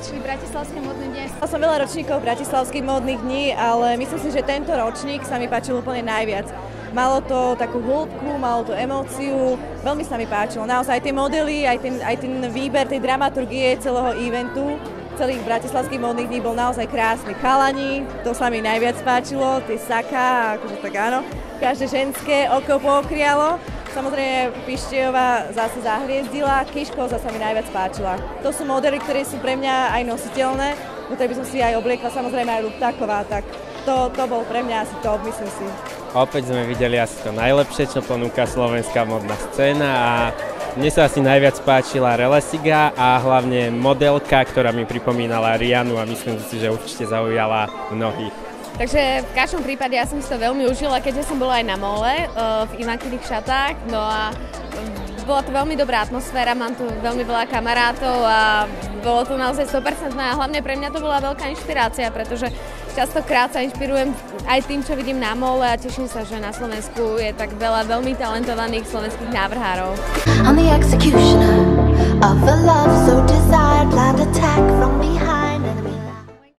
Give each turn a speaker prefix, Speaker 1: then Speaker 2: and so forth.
Speaker 1: páčili bratislavské módne dni?
Speaker 2: Som veľa ročníkov bratislavských módnych dní, ale myslím si, že tento ročník sa mi páčil úplne najviac. Malo to takú hĺbku, malo to emóciu, veľmi sa mi páčilo. Naozaj tie modely, aj ten výber tej dramaturgie celého eventu, celých bratislavských módnych dní bol naozaj krásny. Chalani, to sa mi najviac páčilo, tie saka, akože tak áno, každé ženské oko pookrialo. Samozrejme Pištiejová zase zahriezdila, Kiško zase mi najviac páčila. To sú modely, ktoré sú pre mňa aj nositeľné, ktoré by som si aj obliekla, samozrejme aj Luptáková, tak to bol pre mňa asi top, myslím si.
Speaker 3: Opäť sme videli asi to najlepšie, čo ponúka slovenská modná scéna a mne sa asi najviac páčila Relesiga a hlavne modelka, ktorá mi pripomínala Rianu a myslím si, že určite zaujala mnohých.
Speaker 1: Takže v každom prípade ja som si to veľmi užila, keďže som bola aj na mole v Ivankyných šatách. No a bola to veľmi dobrá atmosféra, mám tu veľmi veľa kamarátov a bolo to naozaj 100% a hlavne pre mňa to bola veľká inšpirácia, pretože častokrát sa inšpirujem aj tým, čo vidím na mole a teším sa, že na Slovensku je tak veľa veľmi talentovaných slovenských návrhárov. I'm the executioner of a love so desired, blind attack from behind.